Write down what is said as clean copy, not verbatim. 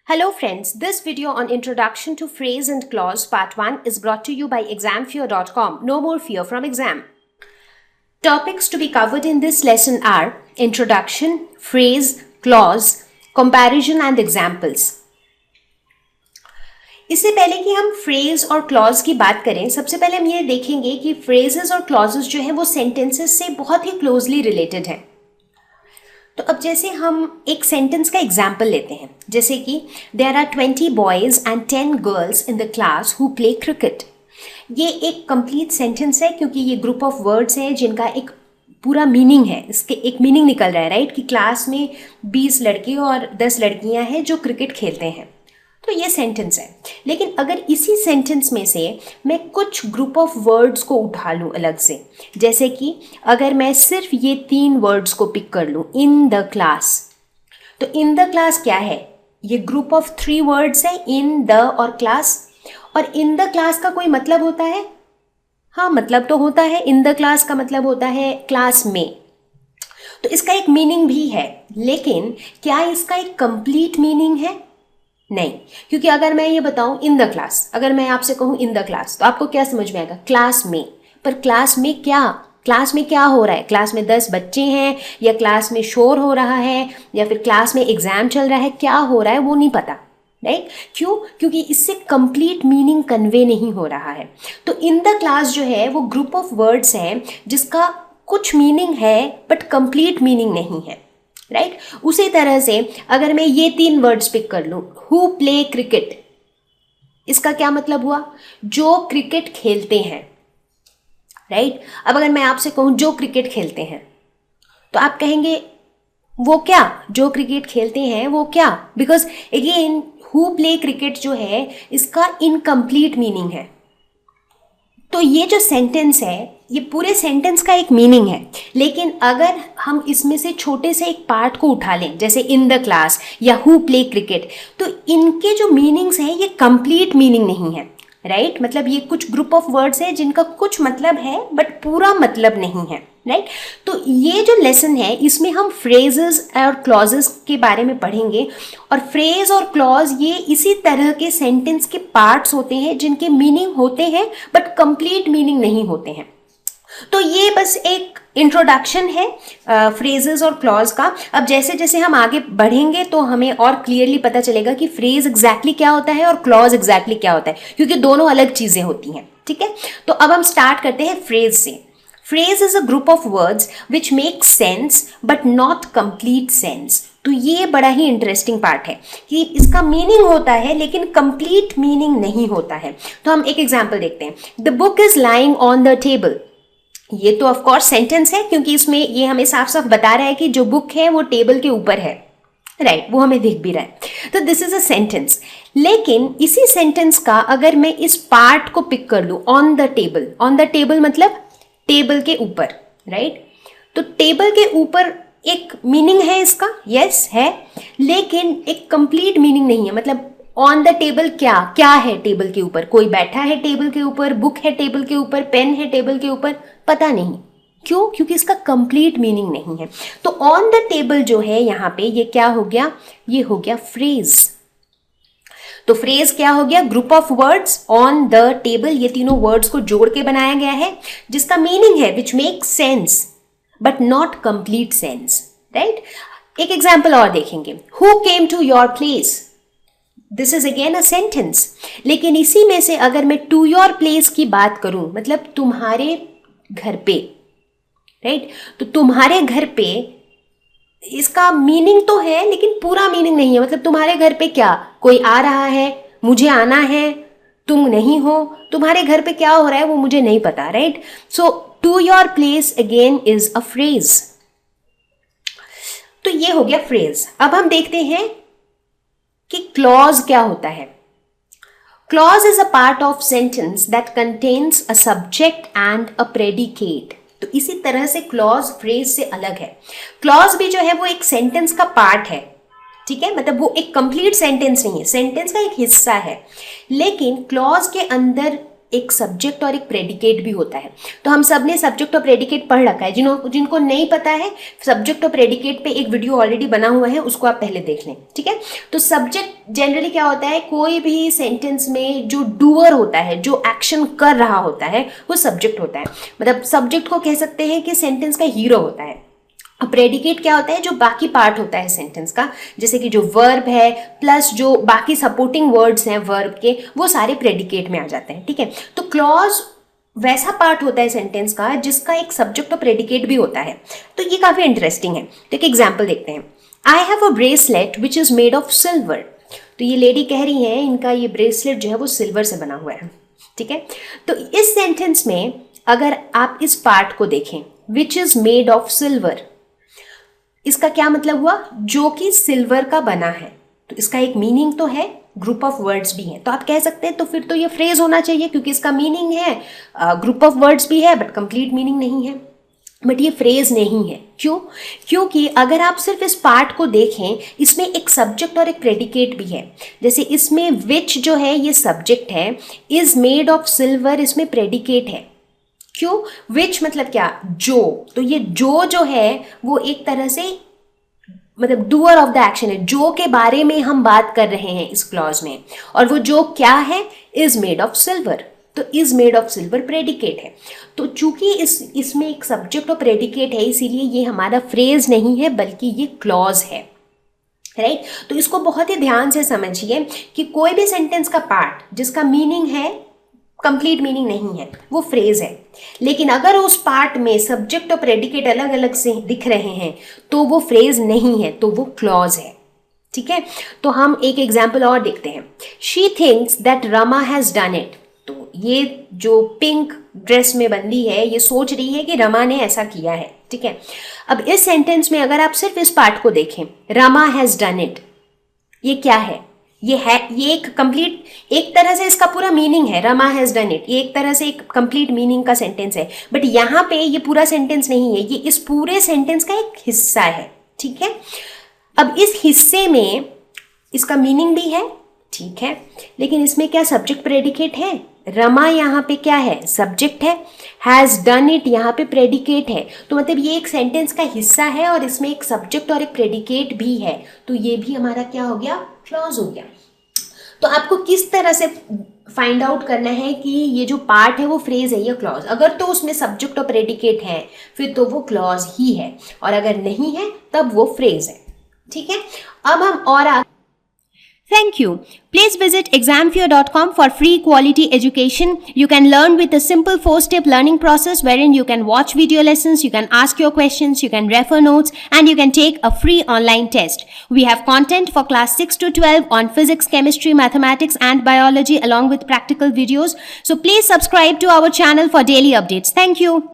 Hello friends, this video on Introduction to Phrase and Clause Part 1 is brought to you by examfear.com. No more fear from exam. Topics to be covered in this lesson are Introduction, Phrase, Clause, Comparison and Examples. इससे पहले कि हम phrase और clause की बात करें, सबसे पहले हम ये देखेंगे कि फ्रेजेस और क्लॉजेस जो हैं वो सेंटेंसेस से बहुत ही क्लोजली रिलेटेड हैं। तो अब जैसे हम एक सेंटेंस का एग्जाम्पल लेते हैं, जैसे कि there are 20 boys and 10 girls in the class who play cricket. ये एक कंप्लीट सेंटेंस है क्योंकि ये ग्रुप ऑफ वर्ड्स हैं जिनका एक पूरा मीनिंग है, इसके एक मीनिंग निकल रहा है, राइट, कि क्लास में 20 लड़के और 10 लड़कियां हैं जो क्रिकेट खेलते हैं। तो ये सेंटेंस है। लेकिन अगर इसी सेंटेंस में से मैं कुछ ग्रुप ऑफ वर्ड्स को उठा लूँ अलग से, जैसे कि अगर मैं सिर्फ ये 3 वर्ड्स को पिक कर लूँ, इन द क्लास, तो इन द क्लास क्या है? ये ग्रुप ऑफ 3 वर्ड्स है, इन द और क्लास। और इन द क्लास का कोई मतलब होता है? हाँ, मतलब तो होता है। इन द क्लास का मतलब होता है क्लास में। तो इसका एक मीनिंग भी है, लेकिन क्या इसका एक कंप्लीट मीनिंग है? नहीं, क्योंकि अगर मैं ये बताऊं इन द क्लास, अगर मैं आपसे कहूं इन द क्लास, तो आपको क्या समझ में आएगा? क्लास में। पर क्लास में क्या? क्लास में क्या हो रहा है? क्लास में 10 बच्चे हैं, या क्लास में शोर हो रहा है, या फिर क्लास में एग्जाम चल रहा है, क्या हो रहा है वो नहीं पता, राइट? क्यों? क्योंकि इससे कंप्लीट मीनिंग कन्वे नहीं हो रहा है। तो इन द क्लास जो है वो ग्रुप ऑफ वर्ड्स हैं जिसका कुछ मीनिंग है बट कंप्लीट मीनिंग नहीं है, राइट? उसी तरह से अगर मैं ये 3 वर्ड्स पिक कर लूं, हु प्ले क्रिकेट, इसका क्या मतलब हुआ? जो क्रिकेट खेलते हैं, राइट? अब अगर मैं आपसे कहूं जो क्रिकेट खेलते हैं, तो आप कहेंगे वो क्या? जो क्रिकेट खेलते हैं वो क्या? Because again who play cricket जो है इसका इनकम्प्लीट मीनिंग है। तो ये जो सेंटेंस है, ये पूरे सेंटेंस का एक मीनिंग है, लेकिन अगर हम इसमें से छोटे से एक पार्ट को उठा लें, जैसे इन द क्लास या हु प्ले क्रिकेट, तो इनके जो मीनिंग्स हैं ये कंप्लीट मीनिंग नहीं है, राइट? मतलब ये कुछ ग्रुप ऑफ वर्ड्स है जिनका कुछ मतलब है बट पूरा मतलब नहीं है, राइट? तो ये जो लेसन है इसमें हम फ्रेजेस और क्लॉजेस के बारे में पढ़ेंगे, और फ्रेज और क्लॉज ये इसी तरह के सेंटेंस के पार्ट्स होते हैं जिनके मीनिंग होते हैं बट कंप्लीट मीनिंग नहीं होते हैं। तो ये बस एक इंट्रोडक्शन है फ्रेजेस और क्लॉज का। अब जैसे जैसे हम आगे बढ़ेंगे तो हमें और क्लियरली पता चलेगा कि फ्रेज एग्जैक्टली क्या होता है और क्लॉज एग्जैक्टली क्या होता है, क्योंकि दोनों अलग चीजें होती हैं, ठीक है? तो अब हम स्टार्ट करते हैं फ्रेज से। Phrase is a group of words which make sense but not complete sense. तो ये बड़ा ही इंटरेस्टिंग पार्ट है कि इसका मीनिंग होता है लेकिन कंप्लीट मीनिंग नहीं होता है। तो हम एक एग्जाम्पल देखते हैं। The book is lying on the table. ये तो ऑफ कोर्स सेंटेंस है, क्योंकि इसमें ये हमें साफ साफ बता रहा है कि जो बुक है वो टेबल के ऊपर है, राइट? वो हमें दिख भी रहा है। तो दिस इज अ सेंटेंस। लेकिन इसी सेंटेंस का अगर मैं इस पार्ट को पिक कर लूं, on the table, on the table मतलब टेबल के ऊपर, राइट? तो टेबल के ऊपर एक मीनिंग है इसका, यस है, लेकिन एक कंप्लीट मीनिंग नहीं है। मतलब ऑन द टेबल क्या क्या है? टेबल के ऊपर कोई बैठा है, टेबल के ऊपर बुक है, टेबल के ऊपर पेन है, टेबल के ऊपर, पता नहीं क्यों, क्योंकि इसका कंप्लीट मीनिंग नहीं है। तो ऑन द टेबल जो है यहाँ पे, ये क्या हो गया? ये हो गया फ्रेज। तो फ्रेज क्या हो गया? Group of words on the table, ये तीनों वर्ड्स को जोड़ के बनाया गया है जिसका मीनिंग है which make sense but not complete sense, right? एक एग्जाम्पल और देखेंगे। Who came to your place, this is again a sentence, लेकिन इसी में से अगर मैं टू योर प्लेस की बात करूं, मतलब तुम्हारे घर पे, राइट? तो तुम्हारे घर पे इसका मीनिंग तो है लेकिन पूरा मीनिंग नहीं है। मतलब तुम्हारे घर पे क्या? कोई आ रहा है, मुझे आना है, तुम नहीं हो, तुम्हारे घर पे क्या हो रहा है वो मुझे नहीं पता, right? So to your place again is a phrase. तो ये हो गया फ्रेज। अब हम देखते हैं कि क्लॉज क्या होता है। Clause is a part of sentence that contains a subject and a predicate. तो इसी तरह से क्लॉज फ्रेज से अलग है। क्लॉज भी जो है वो एक सेंटेंस का पार्ट है, ठीक है? मतलब वो एक कंप्लीट सेंटेंस नहीं है, सेंटेंस का एक हिस्सा है, लेकिन क्लॉज के अंदर एक सब्जेक्ट और एक प्रेडिकेट भी होता है। तो हम सब ने सब्जेक्ट और प्रेडिकेट पढ़ रखा है। जिनको नहीं पता है, सब्जेक्ट और प्रेडिकेट पे एक वीडियो ऑलरेडी बना हुआ है, उसको आप पहले देख लें, ठीक है। तो सब्जेक्ट जनरली क्या होता है, कोई भी सेंटेंस में जो डूअर होता है, जो एक्शन कर रहा होता है, वो सब्जेक्ट होता है। मतलब सब्जेक्ट को कह सकते हैं कि सेंटेंस का हीरो होता है। अब प्रेडिकेट क्या होता है, जो बाकी पार्ट होता है सेंटेंस का, जैसे कि जो वर्ब है प्लस जो बाकी सपोर्टिंग वर्ड्स हैं वर्ब के, वो सारे प्रेडिकेट में आ जाते हैं, ठीक है। तो क्लॉज वैसा पार्ट होता है सेंटेंस का जिसका एक सब्जेक्ट और प्रेडिकेट भी होता है। तो ये काफी इंटरेस्टिंग है। तो एक एग्जाम्पल देखते हैं। I have a bracelet which is made of silver. तो ये लेडी कह रही है इनका ये ब्रेसलेट जो है वो सिल्वर से बना हुआ है, ठीक है। तो इस सेंटेंस में अगर आप इस पार्ट को देखें, which is made of silver, इसका क्या मतलब हुआ, जो कि सिल्वर का बना है। तो इसका एक मीनिंग तो है, ग्रुप ऑफ वर्ड्स भी है। तो आप कह सकते हैं तो फिर तो ये फ्रेज होना चाहिए, क्योंकि इसका मीनिंग है, ग्रुप ऑफ वर्ड्स भी है, बट कंप्लीट मीनिंग नहीं है। बट ये फ्रेज नहीं है। क्यों? क्योंकि अगर आप सिर्फ इस पार्ट को देखें, इसमें एक सब्जेक्ट और एक प्रेडिकेट भी है। जैसे इसमें विच जो है ये सब्जेक्ट है, इज मेड ऑफ सिल्वर इसमें प्रेडिकेट है। क्यों? विच मतलब क्या, जो। तो ये जो है वो एक तरह से मतलब डूअर ऑफ द एक्शन है, जो के बारे में हम बात कर रहे हैं इस क्लॉज में। और वो जो क्या है, इज मेड ऑफ सिल्वर। तो is made of silver predicate है। तो चूंकि इसमें एक सब्जेक्ट और प्रेडिकेट है, इसीलिए ये हमारा फ्रेज नहीं है बल्कि ये क्लॉज है, राइट। तो इसको बहुत ही ध्यान से समझिए कि कोई भी सेंटेंस का पार्ट जिसका मीनिंग है, कंप्लीट मीनिंग नहीं है, वो फ्रेज है। लेकिन अगर उस पार्ट में सब्जेक्ट और प्रेडिकेट अलग अलग से दिख रहे हैं तो वो फ्रेज नहीं है, तो वो क्लॉज है, ठीक है। तो हम एक एग्जाम्पल और देखते हैं। She thinks that Rama has done it. तो ये जो पिंक ड्रेस में बंदी है, ये सोच रही है कि रमा ने ऐसा किया है, ठीक है। अब इस सेंटेंस में अगर आप सिर्फ इस पार्ट को देखें, रमा हैज डन इट, ये क्या है, ये है, ये एक कंप्लीट, एक तरह से इसका पूरा मीनिंग है, रमा हैज डन इट, ये एक तरह से एक कंप्लीट मीनिंग का सेंटेंस है। बट यहाँ पे ये पूरा सेंटेंस नहीं है, ये इस पूरे सेंटेंस का एक हिस्सा है, ठीक है। अब इस हिस्से में इसका मीनिंग भी है, ठीक है, लेकिन इसमें क्या सब्जेक्ट प्रेडिकेट है, रमा यहाँ पे क्या है, सब्जेक्ट है, हैज डन इट यहाँ पे प्रेडिकेट है। तो मतलब ये एक सेंटेंस का हिस्सा है और इसमें एक सब्जेक्ट और एक प्रेडिकेट भी है। तो ये भी हमारा क्या हो गया, क्लॉज हो गया। तो आपको किस तरह से फाइंड आउट करना है कि ये जो पार्ट है वो फ्रेज है या क्लॉज। अगर तो उसमें सब्जेक्ट और प्रेडिकेट है फिर तो वो क्लॉज ही है, और अगर नहीं है तब वो फ्रेज है, ठीक है। अब हम और Thank you. Please visit examfear.com for free quality education. You can learn with a simple 4-step learning process wherein you can watch video lessons, you can ask your questions, you can refer notes, and you can take a free online test. We have content for class 6 to 12 on physics, chemistry, mathematics, and biology along with practical videos. So please subscribe to our channel for daily updates. Thank you.